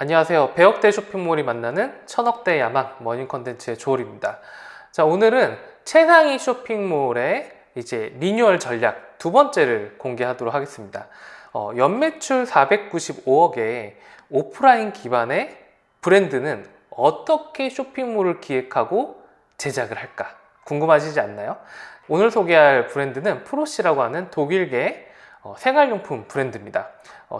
안녕하세요. 100억대 쇼핑몰이 만나는 1000억대 야망 머닝 컨텐츠의 조울입니다. 자, 오늘은 최상위 쇼핑몰의 이제 리뉴얼 전략 두 번째를 공개하도록 하겠습니다. 연매출 495억의 오프라인 기반의 브랜드는 어떻게 쇼핑몰을 기획하고 제작을 할까? 궁금하시지 않나요? 오늘 소개할 브랜드는 프로시라고 하는 독일계 생활용품 브랜드입니다.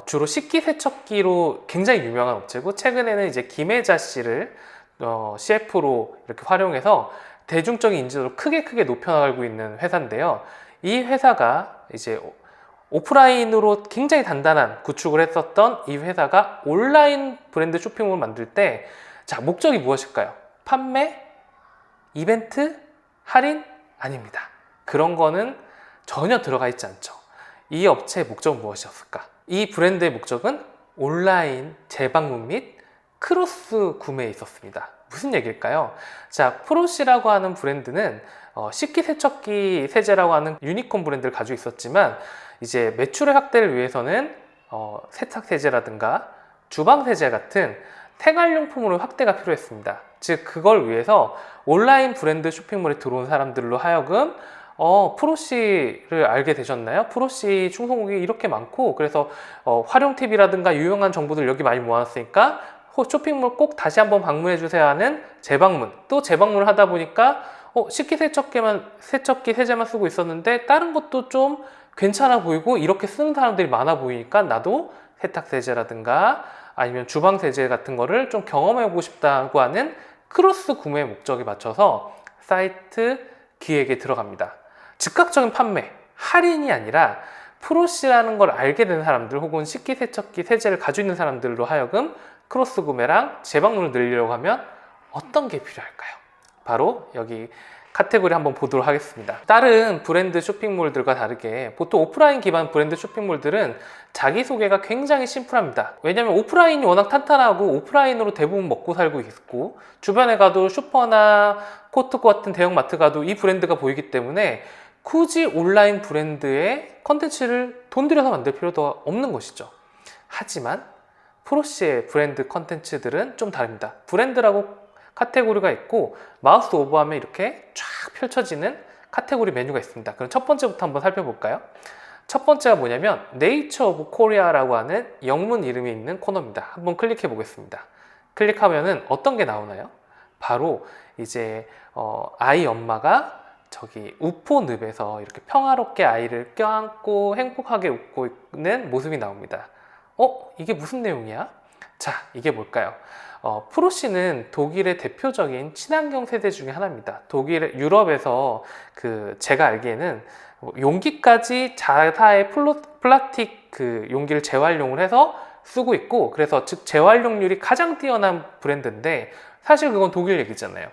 주로 식기세척기로 굉장히 유명한 업체고, 최근에는 이제 김혜자 씨를 CF로 이렇게 활용해서 대중적인 인지도를 크게 높여나가고 있는 회사인데요. 이 회사가 이제 오프라인으로 굉장히 단단한 구축을 했었던 이 회사가 온라인 브랜드 쇼핑몰을 만들 때, 자, 목적이 무엇일까요? 판매? 이벤트? 할인? 아닙니다. 그런 거는 전혀 들어가 있지 않죠. 이 업체의 목적은 무엇이었을까? 이 브랜드의 목적은 온라인 재방문 및 크로스 구매에 있었습니다. 무슨 얘기일까요? 자, 프로시라고 하는 브랜드는 식기세척기 세제라고 하는 유니콘 브랜드를 가지고 있었지만, 이제 매출의 확대를 위해서는 세탁세제라든가 주방세제 같은 생활용품으로 확대가 필요했습니다. 즉, 그걸 위해서 온라인 브랜드 쇼핑몰에 들어온 사람들로 하여금 프로시를 알게 되셨나요? 프로시 충성곡이 이렇게 많고, 그래서 활용 팁이라든가 유용한 정보들 여기 많이 모아놨으니까 쇼핑몰 꼭 다시 한번 방문해 주세요 하는 재방문, 또 재방문을 하다 보니까 세척기 세제만 쓰고 있었는데 다른 것도 좀 괜찮아 보이고 이렇게 쓰는 사람들이 많아 보이니까 나도 세탁세제라든가 아니면 주방세제 같은 거를 좀 경험해 보고 싶다고 하는 크로스 구매 목적에 맞춰서 사이트 기획에 들어갑니다. 즉각적인 판매, 할인이 아니라 프로시라는 걸 알게 된 사람들 혹은 식기세척기 세제를 가지고 있는 사람들로 하여금 크로스 구매랑 재방문을 늘리려고 하면 어떤 게 필요할까요? 바로 여기 카테고리 한번 보도록 하겠습니다. 다른 브랜드 쇼핑몰들과 다르게 보통 오프라인 기반 브랜드 쇼핑몰들은 자기소개가 굉장히 심플합니다. 왜냐하면 오프라인이 워낙 탄탄하고 오프라인으로 대부분 먹고 살고 있고, 주변에 가도 슈퍼나 코스트코 같은 대형마트 가도 이 브랜드가 보이기 때문에 굳이 온라인 브랜드의 컨텐츠를 돈 들여서 만들 필요도 없는 것이죠. 하지만 프로시의 브랜드 컨텐츠들은 좀 다릅니다. 브랜드라고 카테고리가 있고 마우스 오버하면 이렇게 쫙 펼쳐지는 카테고리 메뉴가 있습니다. 그럼 첫 번째부터 한번 살펴볼까요? 첫 번째가 뭐냐면 네이처 오브 코리아라고 하는 영문 이름이 있는 코너입니다. 한번 클릭해 보겠습니다. 클릭하면은 어떤 게 나오나요? 바로 이제 아이 엄마가 저기 우포늪에서 이렇게 평화롭게 아이를 껴안고 행복하게 웃고 있는 모습이 나옵니다. 이게 무슨 내용이야? 자, 이게 뭘까요? 프로시는 독일의 대표적인 친환경 세대 중에 하나입니다. 유럽에서 제가 알기에는 용기까지 자사의 플라스틱 용기를 재활용을 해서 쓰고 있고, 그래서 즉 재활용률이 가장 뛰어난 브랜드인데, 사실 그건 독일 얘기잖아요.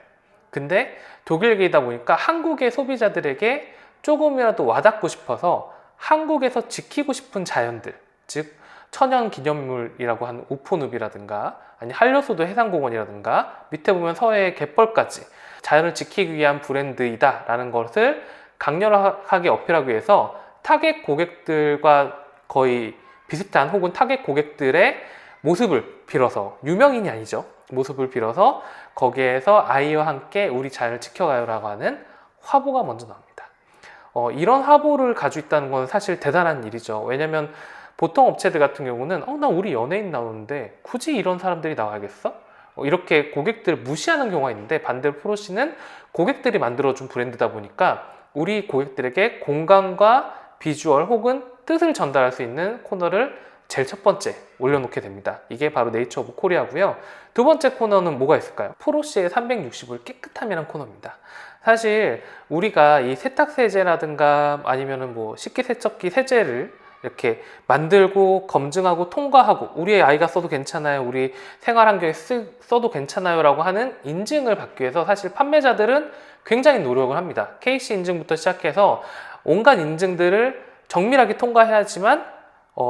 근데 독일 얘기다 보니까 한국의 소비자들에게 조금이라도 와닿고 싶어서 한국에서 지키고 싶은 자연들, 즉 천연 기념물이라고 하는 우포늪이라든가 아니 한려수도 해상공원이라든가 밑에 보면 서해의 갯벌까지 자연을 지키기 위한 브랜드이다 라는 것을 강렬하게 어필하기 위해서 타겟 고객들과 거의 비슷한 혹은 타겟 고객들의 모습을 빌어서, 유명인이 아니죠, 모습을 빌어서 거기에서 아이와 함께 우리 자연을 지켜가요 라고 하는 화보가 먼저 나옵니다. 이런 화보를 가지고 있다는 건 사실 대단한 일이죠. 왜냐면 보통 업체들 같은 경우는 나 우리 연예인 나오는데 굳이 이런 사람들이 나와야겠어? 이렇게 고객들을 무시하는 경우가 있는데, 반대로 프로시는 고객들이 만들어준 브랜드다 보니까 우리 고객들에게 공간과 비주얼 혹은 뜻을 전달할 수 있는 코너를 제일 첫 번째 올려놓게 됩니다. 이게 바로 네이처 오브 코리아고요. 두 번째 코너는 뭐가 있을까요? 프로시의 360을 깨끗함이라는 코너입니다. 사실 우리가 이 세탁세제라든가 아니면은 식기세척기 세제를 이렇게 만들고 검증하고 통과하고 우리의 아이가 써도 괜찮아요, 우리 생활환경에 써도 괜찮아요 라고 하는 인증을 받기 위해서 사실 판매자들은 굉장히 노력을 합니다. KC 인증부터 시작해서 온갖 인증들을 정밀하게 통과해야지만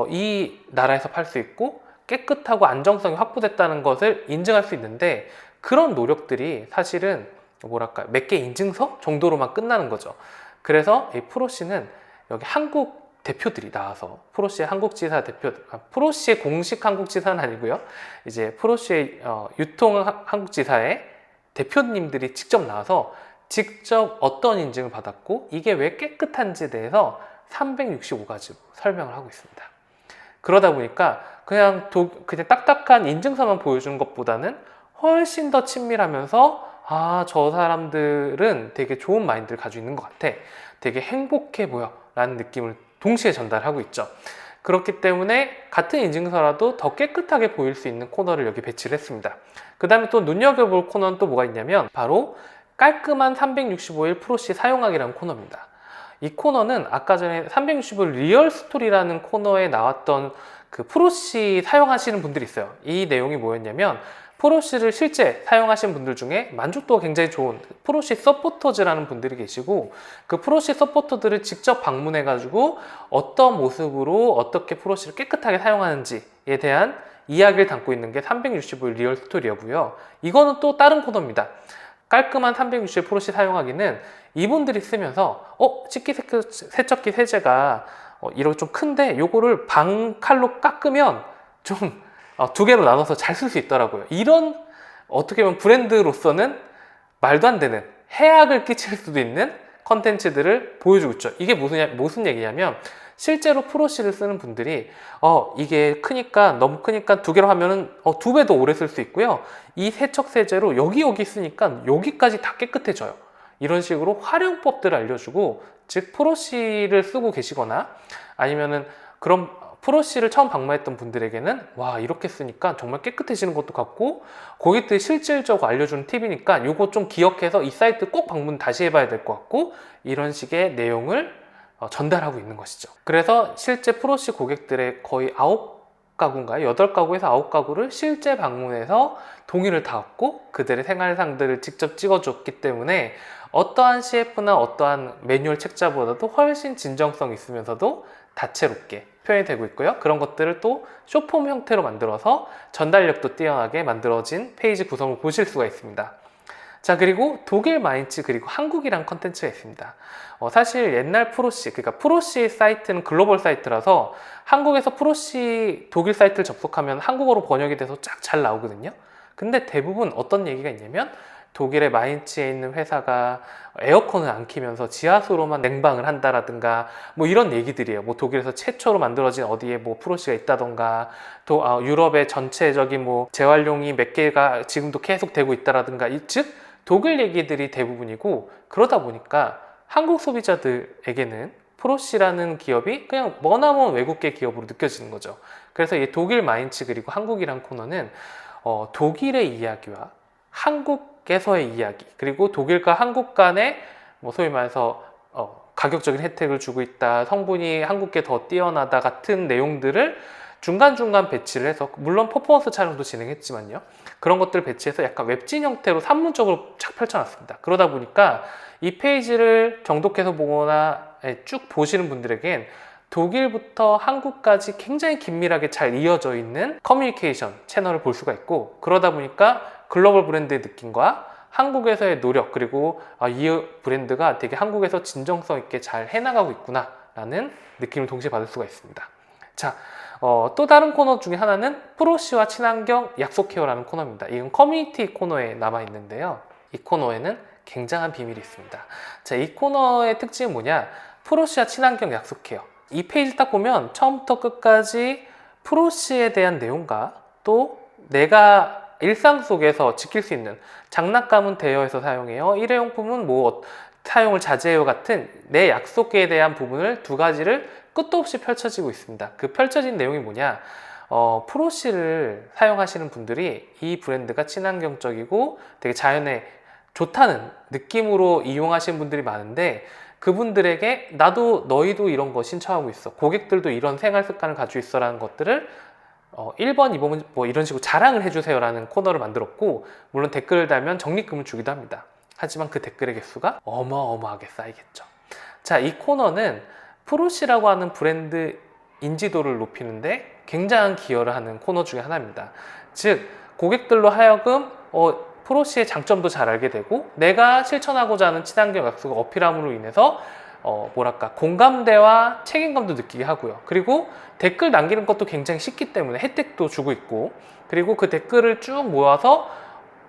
이 나라에서 팔 수 있고 깨끗하고 안정성이 확보됐다는 것을 인증할 수 있는데, 그런 노력들이 사실은 몇 개 인증서 정도로만 끝나는 거죠. 그래서 이 프로시는 여기 한국 대표들이 나와서 프로시의 한국지사 대표, 프로시의 공식 한국지사는 아니고요. 이제 프로시의 유통 한국지사의 대표님들이 직접 나와서 직접 어떤 인증을 받았고 이게 왜 깨끗한지에 대해서 365가지로 설명을 하고 있습니다. 그러다 보니까 그냥 딱딱한 인증서만 보여주는 것보다는 훨씬 더 친밀하면서 저 사람들은 되게 좋은 마인드를 가지고 있는 것 같아. 되게 행복해 보여 라는 느낌을 동시에 전달하고 있죠. 그렇기 때문에 같은 인증서라도 더 깨끗하게 보일 수 있는 코너를 여기 배치를 했습니다. 그 다음에 또 눈여겨볼 코너는 또 뭐가 있냐면 바로 깔끔한 365일 프로시 사용하기라는 코너입니다. 이 코너는 아까 전에 365일 리얼 스토리라는 코너에 나왔던 그 프로시 사용하시는 분들이 있어요. 이 내용이 뭐였냐면 프로시를 실제 사용하신 분들 중에 만족도가 굉장히 좋은 프로시 서포터즈라는 분들이 계시고 그 프로시 서포터들을 직접 방문해 가지고 어떤 모습으로 어떻게 프로시를 깨끗하게 사용하는지에 대한 이야기를 담고 있는 게 365일 리얼 스토리였고요. 이거는 또 다른 코너입니다. 깔끔한 360일 프로시 사용하기는 이분들이 쓰면서 식기세척기 세제가 이렇게 좀 큰데 요거를 반칼로 깎으면 좀 두 개로 나눠서 잘 쓸 수 있더라고요. 이런 어떻게 보면 브랜드로서는 말도 안 되는 해악을 끼칠 수도 있는 컨텐츠들을 보여주고 있죠. 이게 무슨 얘기냐면 실제로 프로시를 쓰는 분들이 이게 너무 크니까 두 개로 하면은 2배 더 오래 쓸 수 있고요. 이 세척 세제로 여기 쓰니까 여기까지 다 깨끗해져요. 이런 식으로 활용법들을 알려주고, 즉 프로시를 쓰고 계시거나 아니면은 그런 프로시를 처음 방문했던 분들에게는 와, 이렇게 쓰니까 정말 깨끗해지는 것도 같고 고객들이 실질적으로 알려주는 팁이니까 이거 좀 기억해서 이 사이트 꼭 방문 다시 해봐야 될 것 같고, 이런 식의 내용을 전달하고 있는 것이죠. 그래서 실제 프로시 고객들의 거의 9가구인가요? 8가구에서 9가구를 실제 방문해서 동의를 다 얻고 그들의 생활상들을 직접 찍어줬기 때문에 어떠한 CF나 어떠한 매뉴얼 책자보다도 훨씬 진정성 있으면서도 다채롭게 표현이 되고 있고요. 그런 것들을 또 쇼폼 형태로 만들어서 전달력도 뛰어나게 만들어진 페이지 구성을 보실 수가 있습니다. 자, 그리고 독일 마인츠 그리고 한국이란 컨텐츠가 있습니다. 사실 옛날 프로시, 그러니까 프로시 사이트는 글로벌 사이트라서 한국에서 프로시 독일 사이트를 접속하면 한국어로 번역이 돼서 쫙 잘 나오거든요. 근데 대부분 어떤 얘기가 있냐면 독일의 마인츠에 있는 회사가 에어컨을 안 키면서 지하수로만 냉방을 한다라든가 뭐 이런 얘기들이에요. 뭐 독일에서 최초로 만들어진 어디에 뭐 프로시가 있다던가, 또 유럽의 전체적인 뭐 재활용이 몇 개가 지금도 계속 되고 있다라든가, 즉 독일 얘기들이 대부분이고, 그러다 보니까 한국 소비자들에게는 프로시라는 기업이 그냥 머나먼 외국계 기업으로 느껴지는 거죠. 그래서 이 독일 마인츠 그리고 한국이란 코너는 독일의 이야기와 한국에서의 이야기, 그리고 독일과 한국 간에 뭐 소위 말해서 가격적인 혜택을 주고 있다, 성분이 한국계 더 뛰어나다 같은 내용들을 중간중간 배치를 해서, 물론 퍼포먼스 촬영도 진행했지만요, 그런 것들을 배치해서 약간 웹진 형태로 산문적으로 착 펼쳐놨습니다. 그러다 보니까 이 페이지를 정독해서 보거나 쭉 보시는 분들에겐 독일부터 한국까지 굉장히 긴밀하게 잘 이어져 있는 커뮤니케이션 채널을 볼 수가 있고, 그러다 보니까 글로벌 브랜드의 느낌과 한국에서의 노력, 그리고 이 브랜드가 되게 한국에서 진정성 있게 잘 해나가고 있구나 라는 느낌을 동시에 받을 수가 있습니다. 자, 또 다른 코너 중에 하나는 프로시와 친환경 약속해요라는 코너입니다. 이건 커뮤니티 코너에 남아 있는데요, 이 코너에는 굉장한 비밀이 있습니다. 자, 이 코너의 특징은 뭐냐, 프로시와 친환경 약속해요. 이 페이지 딱 보면 처음부터 끝까지 프로시에 대한 내용과 또 내가 일상 속에서 지킬 수 있는, 장난감은 대여해서 사용해요, 일회용품은 뭐 사용을 자제해요 같은 내 약속에 대한 부분을 두 가지를 끝도 없이 펼쳐지고 있습니다. 그 펼쳐진 내용이 뭐냐, 프로시를 사용하시는 분들이 이 브랜드가 친환경적이고 되게 자연에 좋다는 느낌으로 이용하시는 분들이 많은데, 그분들에게 너희도 이런 거 신청하고 있어, 고객들도 이런 생활 습관을 가지고 있어 라는 것들을 1번, 2번 뭐 이런 식으로 자랑을 해주세요 라는 코너를 만들었고, 물론 댓글을 달면 적립금을 주기도 합니다. 하지만 그 댓글의 개수가 어마어마하게 쌓이겠죠. 자, 이 코너는 프로시라고 하는 브랜드 인지도를 높이는데 굉장한 기여를 하는 코너 중에 하나입니다. 즉 고객들로 하여금 프로시의 장점도 잘 알게 되고, 내가 실천하고자 하는 친환경 약속을 어필함으로 인해서 뭐랄까 공감대와 책임감도 느끼게 하고요. 그리고 댓글 남기는 것도 굉장히 쉽기 때문에 혜택도 주고 있고, 그리고 그 댓글을 쭉 모아서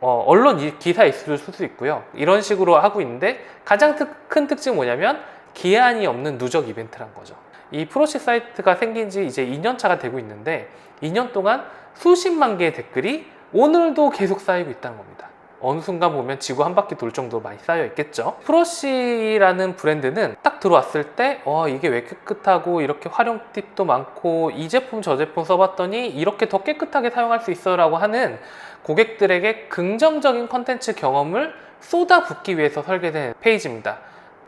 언론 기사 이슈를 쓸 수 있고요. 이런 식으로 하고 있는데 가장 큰 특징은 뭐냐면 기한이 없는 누적 이벤트란 거죠. 이 프로시 사이트가 생긴 지 이제 2년 차가 되고 있는데 2년 동안 수십만 개의 댓글이 오늘도 계속 쌓이고 있다는 겁니다. 어느 순간 보면 지구 한 바퀴 돌 정도로 많이 쌓여 있겠죠. 프로시라는 브랜드는 딱 들어왔을 때 이게 왜 깨끗하고 이렇게 활용 팁도 많고 이 제품 저 제품 써봤더니 이렇게 더 깨끗하게 사용할 수 있어 라고 하는 고객들에게 긍정적인 컨텐츠 경험을 쏟아붓기 위해서 설계된 페이지입니다.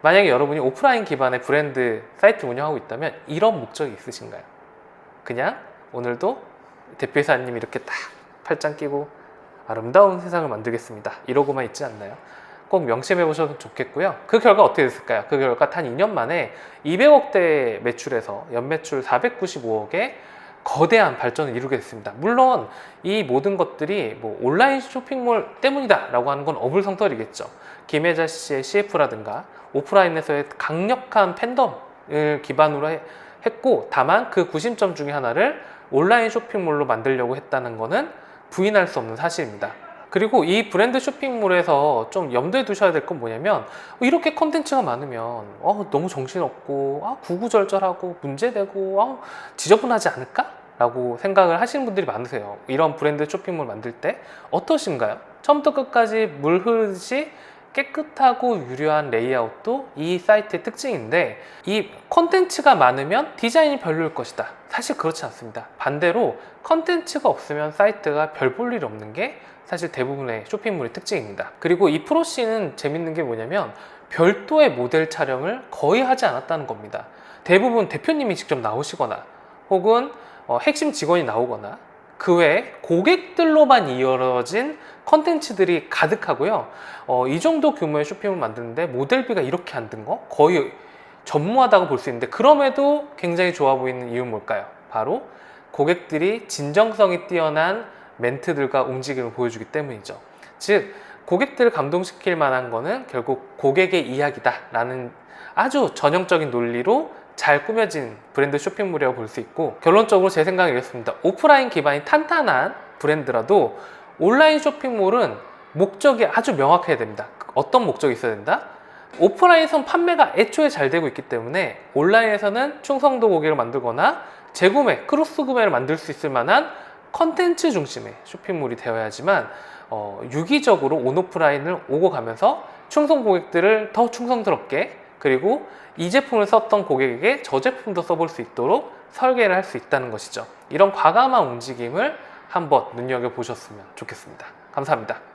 만약에 여러분이 오프라인 기반의 브랜드 사이트 운영하고 있다면 이런 목적이 있으신가요? 그냥 오늘도 대표이사님 이렇게 딱 팔짱 끼고 아름다운 세상을 만들겠습니다 이러고만 있지 않나요? 꼭 명심해 보셔도 좋겠고요. 그 결과 어떻게 됐을까요? 그 결과 단 2년 만에 200억대 매출에서 연매출 495억에 거대한 발전을 이루게 됐습니다. 물론 이 모든 것들이 뭐 온라인 쇼핑몰 때문이다 라고 하는 건 어불성설이겠죠. 김혜자 씨의 CF라든가 오프라인에서의 강력한 팬덤을 기반으로 했고, 다만 그 구심점 중에 하나를 온라인 쇼핑몰로 만들려고 했다는 것은 부인할 수 없는 사실입니다. 그리고 이 브랜드 쇼핑몰에서 좀 염두에 두셔야 될 건 뭐냐면 이렇게 콘텐츠가 많으면 너무 정신없고 구구절절하고 문제되고 지저분하지 않을까? 라고 생각을 하시는 분들이 많으세요. 이런 브랜드 쇼핑몰 만들 때 어떠신가요? 처음부터 끝까지 물 흐르듯이 깨끗하고 유려한 레이아웃도 이 사이트의 특징인데, 이 컨텐츠가 많으면 디자인이 별로일 것이다. 사실 그렇지 않습니다. 반대로 컨텐츠가 없으면 사이트가 별 볼 일 없는 게 사실 대부분의 쇼핑몰의 특징입니다. 그리고 이 프로씨는 재밌는 게 뭐냐면 별도의 모델 촬영을 거의 하지 않았다는 겁니다. 대부분 대표님이 직접 나오시거나 혹은 핵심 직원이 나오거나 그 외에 고객들로만 이어진 컨텐츠들이 가득하고요. 이 정도 규모의 쇼핑을 만드는데 모델비가 이렇게 안 든 거 거의 전무하다고 볼 수 있는데, 그럼에도 굉장히 좋아 보이는 이유는 뭘까요? 바로 고객들이 진정성이 뛰어난 멘트들과 움직임을 보여주기 때문이죠. 즉 고객들을 감동시킬 만한 거는 결국 고객의 이야기다 라는 아주 전형적인 논리로 잘 꾸며진 브랜드 쇼핑몰이라고 볼 수 있고, 결론적으로 제 생각은 이렇습니다. 오프라인 기반이 탄탄한 브랜드라도 온라인 쇼핑몰은 목적이 아주 명확해야 됩니다. 어떤 목적이 있어야 된다? 오프라인에서는 판매가 애초에 잘 되고 있기 때문에 온라인에서는 충성도 고객을 만들거나 재구매, 크로스 구매를 만들 수 있을 만한 컨텐츠 중심의 쇼핑몰이 되어야지만 유기적으로 온오프라인을 오고 가면서 충성 고객들을 더 충성스럽게, 그리고 이 제품을 썼던 고객에게 저 제품도 써볼 수 있도록 설계를 할 수 있다는 것이죠. 이런 과감한 움직임을 한번 눈여겨보셨으면 좋겠습니다. 감사합니다.